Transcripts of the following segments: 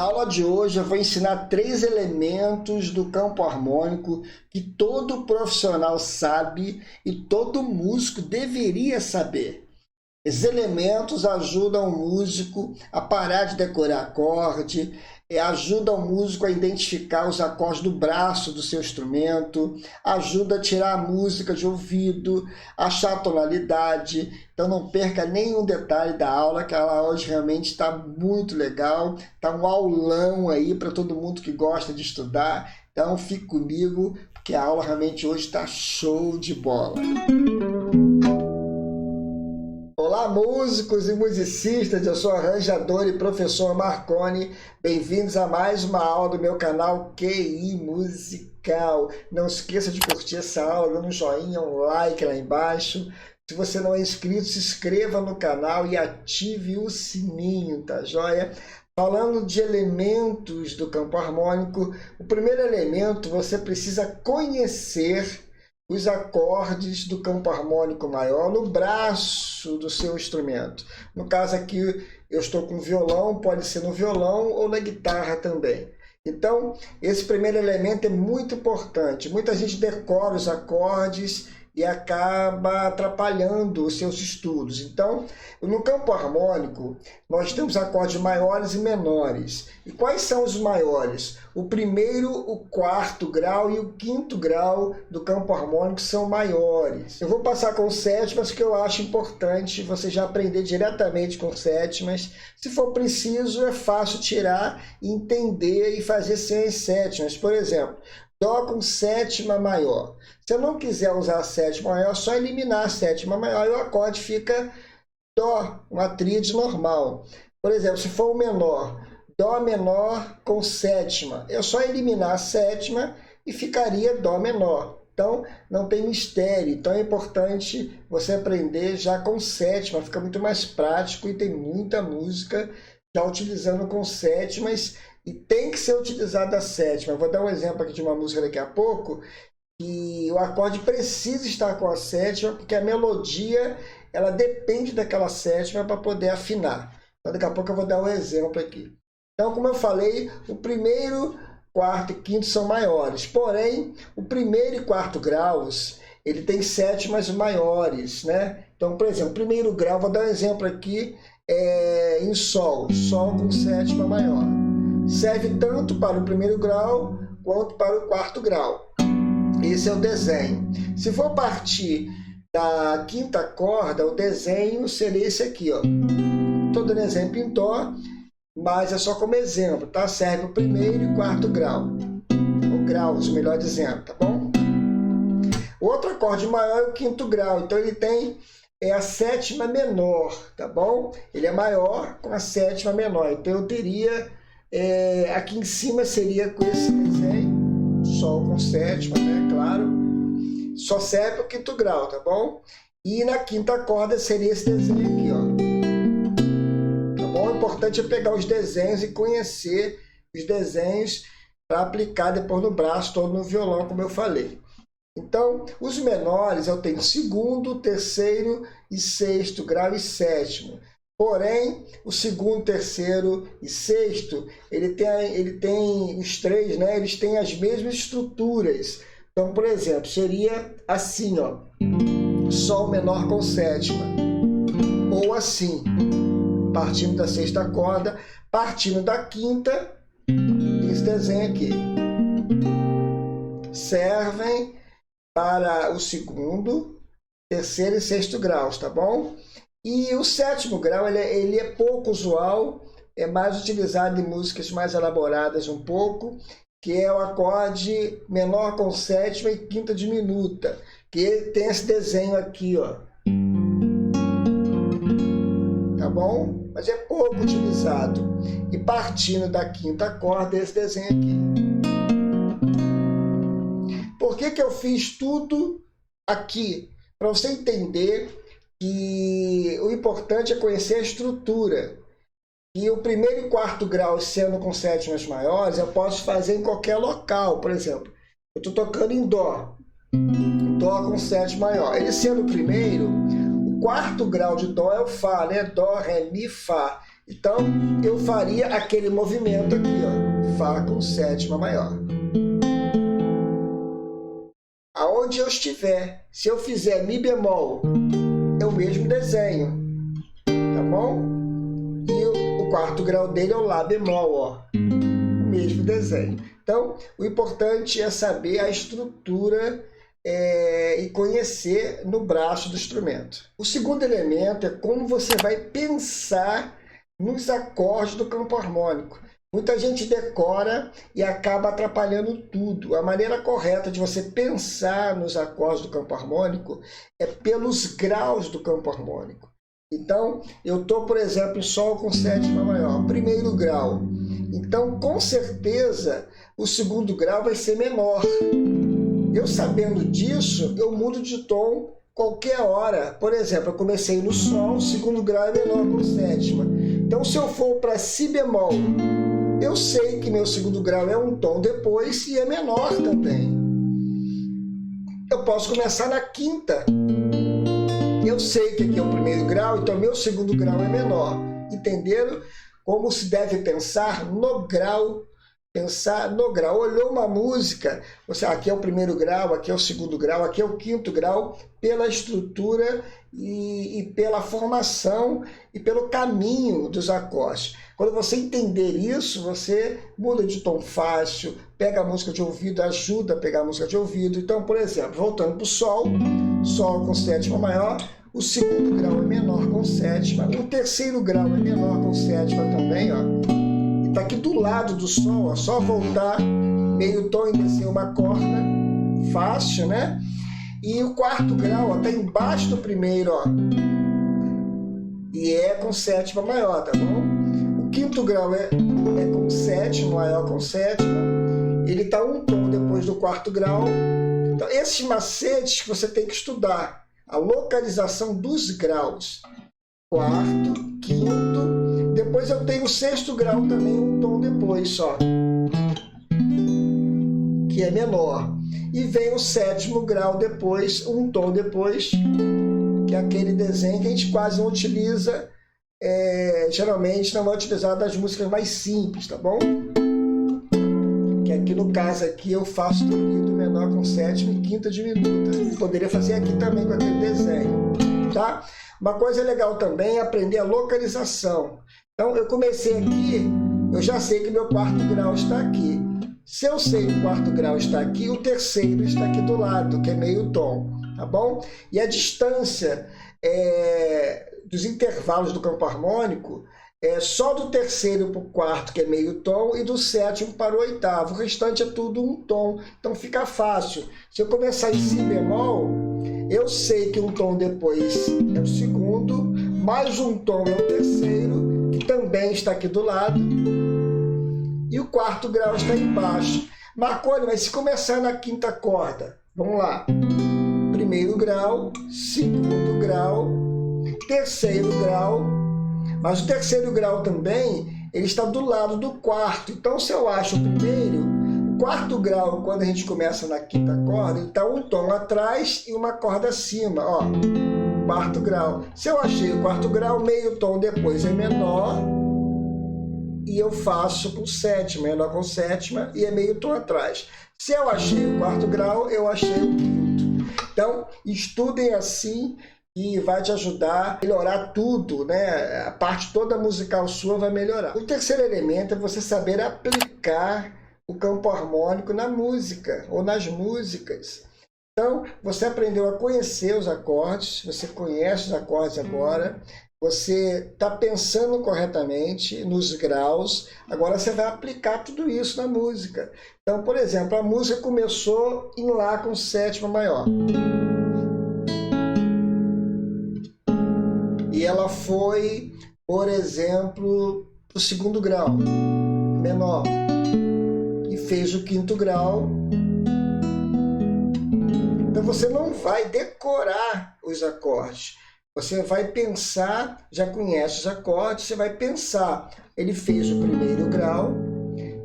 Na aula de hoje eu vou ensinar 3 elementos do campo harmônico que todo profissional sabe e todo músico deveria saber. Esses elementos ajudam o músico a parar de decorar acorde, ajudam o músico a identificar os acordes do braço do seu instrumento, ajuda a tirar a música de ouvido, achar a tonalidade. Então não perca nenhum detalhe da aula, que a aula hoje realmente está muito legal, está um aulão aí para todo mundo que gosta de estudar. Então fique comigo, porque a aula realmente hoje está show de bola. Olá, músicos e musicistas, eu sou o arranjador e professor Marconi. Bem-vindos a mais uma aula do meu canal QI Musical. Não esqueça de curtir essa aula, dando um joinha, um like lá embaixo. Se você não é inscrito, se inscreva no canal e ative o sininho, tá joia? Falando de elementos do campo harmônico, o primeiro elemento você precisa conhecer os acordes do campo harmônico maior no braço do seu instrumento. No caso aqui, eu estou com violão, pode ser no violão ou na guitarra também. Então, esse primeiro elemento é muito importante. Muita gente decora os acordes e acaba atrapalhando os seus estudos. Então, no campo harmônico, nós temos acordes maiores e menores. E quais são os maiores? O primeiro, o quarto grau e o quinto grau do campo harmônico são maiores. Eu vou passar com sétimas, que eu acho importante você já aprender diretamente com sétimas. Se for preciso, é fácil tirar, entender e fazer sem as sétimas. Por exemplo, Dó com sétima maior. Se eu não quiser usar a sétima maior, é só eliminar a sétima maior e o acorde fica Dó, uma tríade normal. Por exemplo, se for o menor, Dó menor com sétima, é só eliminar a sétima e ficaria Dó menor. Então, não tem mistério. Então, é importante você aprender já com sétima, fica muito mais prático e tem muita música já utilizando com sétimas. E tem que ser utilizada a sétima. Eu vou dar um exemplo aqui de uma música daqui a pouco, que o acorde precisa estar com a sétima, porque a melodia ela depende daquela sétima para poder afinar. Então, daqui a pouco eu vou dar um exemplo aqui. Então, como eu falei, o primeiro, quarto e quinto são maiores. Porém, o primeiro e quarto graus, ele tem sétimas maiores, né? Então, por exemplo, primeiro grau, vou dar um exemplo aqui, em Sol. Sol com sétima maior. Serve tanto para o primeiro grau quanto para o quarto grau. Esse é o desenho. Se for partir da quinta corda, o desenho seria esse aqui, ó. Estou dando exemplo em Dó, mas é só como exemplo, tá? Serve o primeiro e quarto grau. Ou graus, melhor dizendo, tá bom? O outro acorde maior é o quinto grau, então ele tem a sétima menor, tá bom? Ele é maior com a sétima menor, então eu teria... aqui em cima seria com esse desenho, Sol com sétima, né? Claro. Só serve o quinto grau, tá bom? E na quinta corda seria esse desenho aqui, ó. Tá bom? O importante é pegar os desenhos e conhecer os desenhos para aplicar depois no braço, todo no violão, como eu falei. Então, os menores eu tenho segundo, terceiro e sexto grau e sétimo. Porém, o segundo, terceiro e sexto, ele tem os três, né? Eles têm as mesmas estruturas. Então, por exemplo, seria assim, ó, Sol menor com sétima. Ou assim, partindo da sexta corda, partindo da quinta, esse desenho aqui. Servem para o segundo, terceiro e sexto graus, tá bom? E o sétimo grau, ele é pouco usual, é mais utilizado em músicas mais elaboradas um pouco, que é o acorde menor com sétima e quinta diminuta, que tem esse desenho aqui, ó. Tá bom? Mas é pouco utilizado. E partindo da quinta corda, esse desenho aqui. Por que que eu fiz tudo aqui? Para você entender que o importante é conhecer a estrutura. E o primeiro e quarto grau, sendo com sétimas maiores, eu posso fazer em qualquer local. Por exemplo, eu estou tocando em Dó. Dó com sétima maior. Ele sendo o primeiro, o quarto grau de Dó é o Fá, né? Dó, Ré, Mi, Fá. Então, eu faria aquele movimento aqui, ó, Fá com sétima maior. Aonde eu estiver, se eu fizer Mi bemol, é o mesmo desenho, tá bom? E o quarto grau dele é o Lá bemol, ó, o mesmo desenho. Então, o importante é saber a estrutura e conhecer no braço do instrumento. O segundo elemento é como você vai pensar nos acordes do campo harmônico. Muita gente decora e acaba atrapalhando tudo. A maneira correta de você pensar nos acordes do campo harmônico é pelos graus do campo harmônico. Então, eu estou, por exemplo, em Sol com sétima maior, primeiro grau. Então, com certeza, o segundo grau vai ser menor. Eu sabendo disso, eu mudo de tom qualquer hora. Por exemplo, eu comecei no Sol, o segundo grau é menor com sétima. Então, se eu for para Si bemol, eu sei que meu segundo grau é um tom depois e é menor também. Eu posso começar na quinta. Eu sei que aqui é o primeiro grau, então meu segundo grau é menor. Entenderam como se deve pensar no grau? Pensar no grau. Olhou uma música, você, aqui é o primeiro grau, aqui é o segundo grau, aqui é o quinto grau, pela estrutura e pela formação e pelo caminho dos acordes. Quando você entender isso, você muda de tom fácil, pega a música de ouvido, ajuda a pegar a música de ouvido. Então, por exemplo, voltando para o Sol, Sol com sétima maior, o segundo grau é menor com sétima, o terceiro grau é menor com sétima também, ó. Está aqui do lado do Sol, ó, só voltar meio tom e descer uma corda, fácil, né? E o quarto grau está embaixo do primeiro, ó, e é com sétima maior, tá bom? O quinto grau é com sétima, maior com sétima, ele está um tom depois do quarto grau. Então, esses macetes que você tem que estudar, a localização dos graus, quarto, quinto. Depois eu tenho o sexto grau também, um tom depois só, que é menor. E vem o sétimo grau depois, um tom depois, que é aquele desenho que a gente quase não utiliza, geralmente não é utilizado nas músicas mais simples, tá bom? Que aqui no caso aqui eu faço do menor com sétima e quinta diminuta. Poderia fazer aqui também com aquele desenho, tá? Uma coisa legal também é aprender a localização. Então, eu comecei aqui, eu já sei que meu quarto grau está aqui. Se eu sei que o quarto grau está aqui, o terceiro está aqui do lado, que é meio tom, tá bom? E a distância dos intervalos do campo harmônico é só do terceiro para o quarto, que é meio tom, e do sétimo para o oitavo. O restante é tudo um tom, então fica fácil. Se eu começar em Si bemol, eu sei que um tom depois é o segundo, mais um tom é o terceiro, que também está aqui do lado, e o quarto grau está embaixo. Marconi, mas se começar na quinta corda, vamos lá. Primeiro grau, segundo grau, terceiro grau, mas o terceiro grau também, ele está do lado do quarto. Então, se eu acho o primeiro, o quarto grau, quando a gente começa na quinta corda, ele está um tom atrás e uma corda acima, ó. Quarto grau. Se eu achei o quarto grau, meio tom depois é menor, e eu faço com sétima, menor com sétima, e é meio tom atrás. Se eu achei o quarto grau, eu achei o quinto. Então, estudem assim e vai te ajudar a melhorar tudo, né? A parte toda musical sua vai melhorar. O terceiro elemento é você saber aplicar o campo harmônico na música ou nas músicas. Então, você aprendeu a conhecer os acordes, você conhece os acordes agora, você está pensando corretamente nos graus, agora você vai aplicar tudo isso na música. Então, por exemplo, a música começou em Lá com sétima maior. E ela foi, por exemplo, para o segundo grau, menor, e fez o quinto grau. Então você não vai decorar os acordes, você vai pensar, já conhece os acordes, você vai pensar. Ele fez o primeiro grau,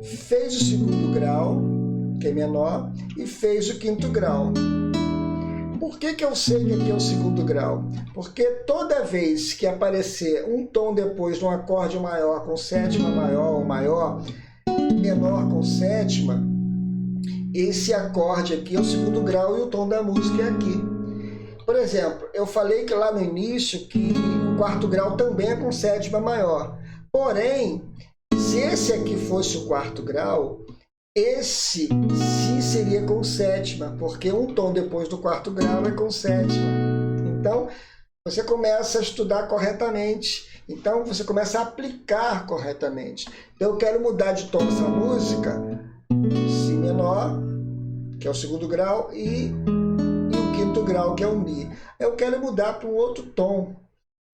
fez o segundo grau, que é menor, e fez o quinto grau. Por que eu sei que aqui é o segundo grau? Porque toda vez que aparecer um tom depois de um acorde maior com sétima maior ou maior, menor com sétima, esse acorde aqui é o segundo grau e o tom da música é aqui. Por exemplo, eu falei que lá no início que o quarto grau também é com sétima maior. Porém, se esse aqui fosse o quarto grau, esse sim seria com sétima, porque um tom depois do quarto grau é com sétima. Então, você começa a estudar corretamente. Então, você começa a aplicar corretamente. Então, eu quero mudar de tom essa música, Si menor, que é o segundo grau, e o quinto grau, que é o Mi. Eu quero mudar para um outro tom,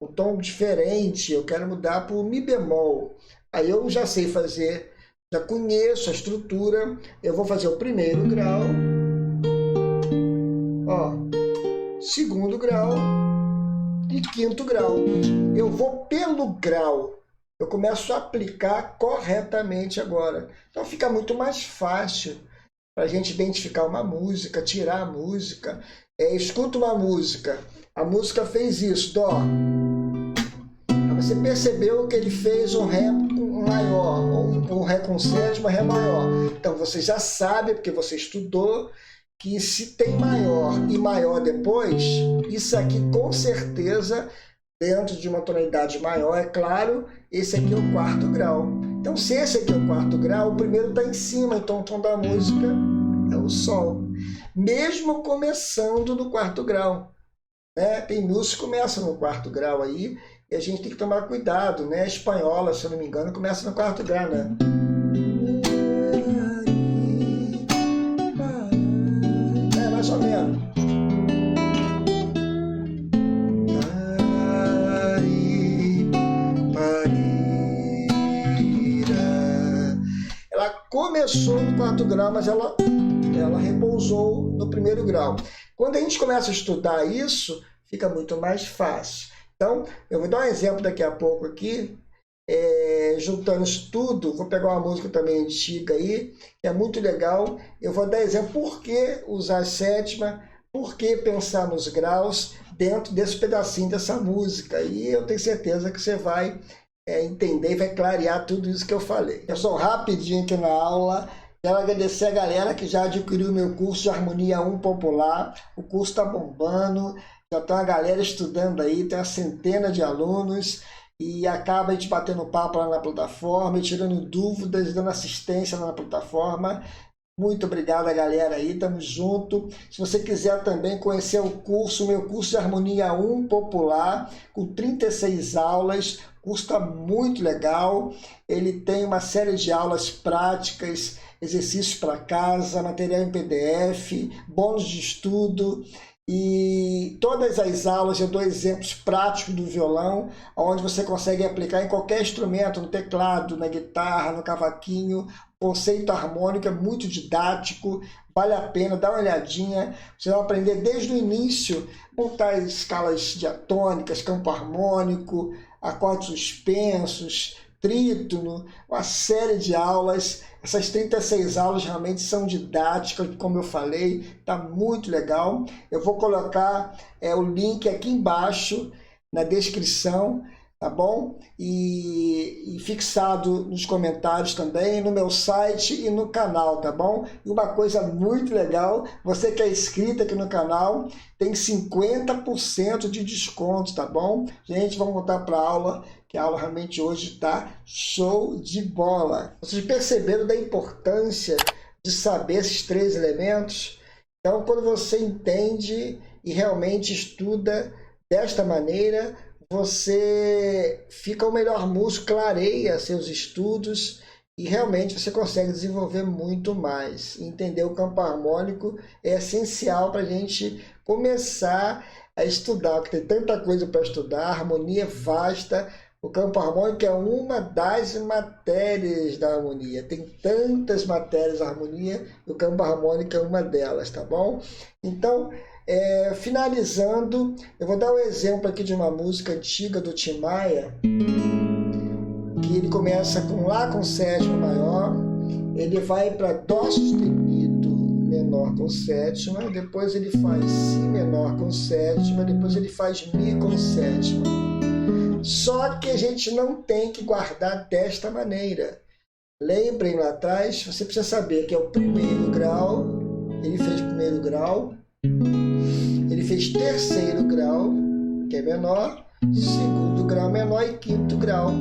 um tom diferente. Eu quero mudar para o Mi bemol. Aí eu já sei fazer, já conheço a estrutura. Eu vou fazer o primeiro grau, ó, segundo grau e quinto grau. Eu vou pelo grau. Eu começo a aplicar corretamente agora. Então fica muito mais fácil para a gente identificar uma música, tirar a música. Escuta uma música, a música fez isso, dó. Você percebeu que ele fez um Ré maior, um Ré com sétima, Ré maior. Então você já sabe, porque você estudou, que se tem maior e maior depois, isso aqui com certeza, dentro de uma tonalidade maior, é claro, esse aqui é o quarto grau. Então se esse aqui é o quarto grau, o primeiro está em cima, então o tom da música é o Sol. Mesmo começando no quarto grau, né? Tem músicos que começam no quarto grau aí, e a gente tem que tomar cuidado, né? A espanhola, se eu não me engano, começa no quarto grau, né? É, mais ou menos. Ela começou no quarto grau, mas ela repousou no primeiro grau. Quando a gente começa a estudar isso, fica muito mais fácil. Então, eu vou dar um exemplo daqui a pouco aqui, juntando isso tudo. Vou pegar uma música também antiga aí, que é muito legal. Eu vou dar exemplo por que usar a sétima, por que pensar nos graus dentro desse pedacinho dessa música. E eu tenho certeza que você vai entender e vai clarear tudo isso que eu falei. Eu sou rapidinho aqui na aula. Quero agradecer a galera que já adquiriu o meu curso de Harmonia 1 Popular. O curso está bombando. Já tem uma galera estudando aí, tem uma centena de alunos e acaba a gente batendo papo lá na plataforma, tirando dúvidas, dando assistência lá na plataforma. Muito obrigado a galera aí, tamo junto. Se você quiser também conhecer o curso, meu curso de Harmonia 1 Popular, com 36 aulas, o curso está muito legal. Ele tem uma série de aulas práticas, exercícios para casa, material em PDF, bônus de estudo. E todas as aulas eu dou exemplos práticos do violão, onde você consegue aplicar em qualquer instrumento, no teclado, na guitarra, no cavaquinho. O conceito harmônico é muito didático, vale a pena, dá uma olhadinha. Você vai aprender desde o início, montar escalas diatônicas, campo harmônico, acordes suspensos, trítono, uma série de aulas. Essas 36 aulas realmente são didáticas, como eu falei, está muito legal. Eu vou colocar o link aqui embaixo na descrição, tá bom? E fixado nos comentários também, no meu site e no canal, tá bom? E uma coisa muito legal, você que é inscrito aqui no canal, tem 50% de desconto, tá bom? Gente, vamos voltar para a aula, que a aula realmente hoje está show de bola. Vocês perceberam da importância de saber esses 3 elementos? Então, quando você entende e realmente estuda desta maneira, você fica o melhor músico, clareia seus estudos e realmente você consegue desenvolver muito mais. Entender o campo harmônico é essencial para a gente começar a estudar, porque tem tanta coisa para estudar, a harmonia é vasta. O campo harmônico é uma das matérias da harmonia. Tem tantas matérias da harmonia, e o campo harmônico é uma delas, tá bom? Então, finalizando, eu vou dar um exemplo aqui de uma música antiga do Tim Maia, que ele começa com Lá com sétima maior, ele vai para Dó sustenido menor com sétima, depois ele faz si menor com sétima, depois ele faz mi com sétima. Só que a gente não tem que guardar desta maneira. Lembrem lá atrás, você precisa saber que é o primeiro grau, ele fez primeiro grau, ele fez terceiro grau, que é menor, segundo grau menor e quinto grau.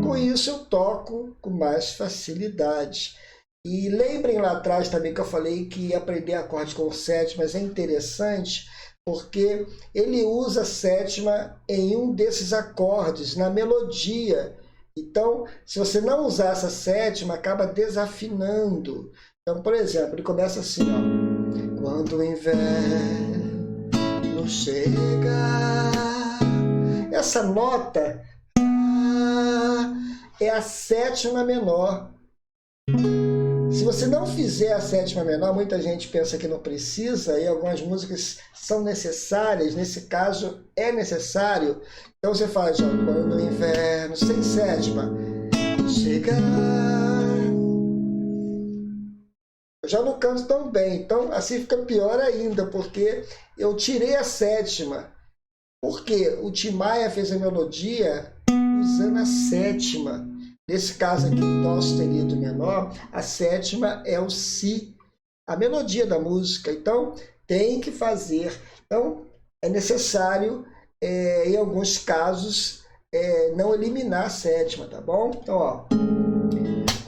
Com isso eu toco com mais facilidade. E lembrem lá atrás também que eu falei que aprender acordes com sétimas é interessante, porque ele usa a sétima em um desses acordes, na melodia. Então, se você não usar essa sétima, acaba desafinando. Então, por exemplo, ele começa assim, ó. Quando o inverno chega. Essa nota é a sétima menor. Se você não fizer a sétima menor, muita gente pensa que não precisa, e algumas músicas são necessárias, nesse caso é necessário. Então você faz, ó, quando o inverno, sem sétima, chega. Eu já não canto tão bem, então assim fica pior ainda, porque eu tirei a sétima. Porque o Tim Maia fez a melodia usando a sétima. Nesse caso aqui, dó sustenido menor, a sétima é o si, a melodia da música. Então, tem que fazer. Então, é necessário, em alguns casos, não eliminar a sétima, tá bom? Então, ó.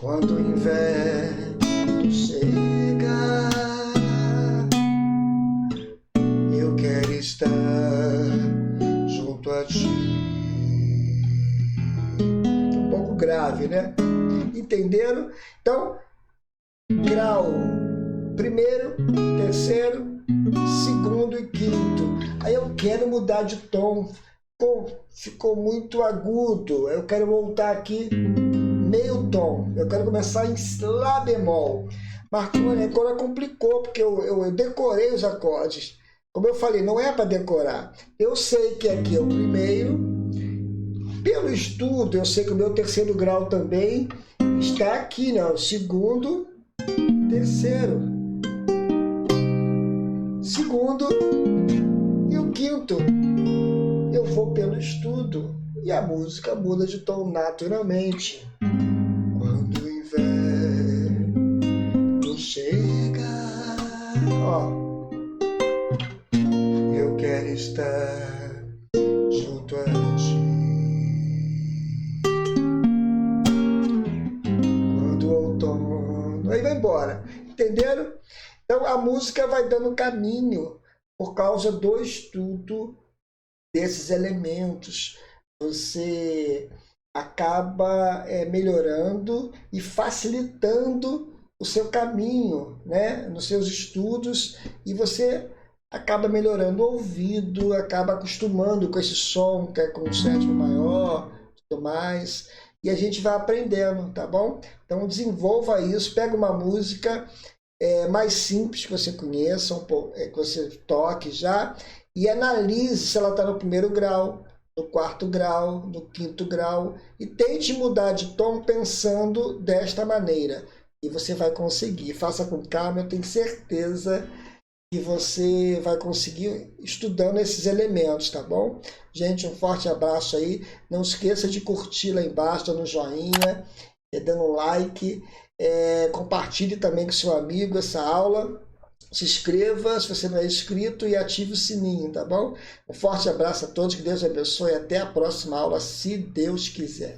Quando o inverno chega, eu quero estar junto a ti. Grave, né? Entenderam? Então, grau primeiro, terceiro, segundo e quinto. Aí eu quero mudar de tom. Ficou muito agudo. Eu quero voltar aqui meio tom. Eu quero começar em lá bemol. Marconi, agora complicou, porque eu decorei os acordes. Como eu falei, não é para decorar. Eu sei que aqui é o primeiro. Pelo estudo, eu sei que o meu terceiro grau também está aqui, né? O segundo, terceiro, segundo e o quinto. Eu vou pelo estudo e a música muda de tom naturalmente. Quando o inverno chega, ó, eu quero estar junto a ti. Aí vai embora, entenderam? Então a música vai dando caminho por causa do estudo desses elementos. Você acaba melhorando e facilitando o seu caminho, né, nos seus estudos, e você acaba melhorando o ouvido, acaba acostumando com esse som que é com o sétimo maior, tudo mais. E a gente vai aprendendo, tá bom? Então desenvolva isso, pega uma música mais simples que você conheça, que você toque já, e analise se ela está no primeiro grau, no quarto grau, no quinto grau, e tente mudar de tom pensando desta maneira. E você vai conseguir. Faça com calma, eu tenho certeza que você vai conseguir estudando esses elementos, tá bom? Gente, um forte abraço aí. Não esqueça de curtir lá embaixo, dando um joinha, dando um like. Compartilhe também com seu amigo essa aula. Se inscreva se você não é inscrito e ative o sininho, tá bom? Um forte abraço a todos, que Deus abençoe. Até a próxima aula, se Deus quiser.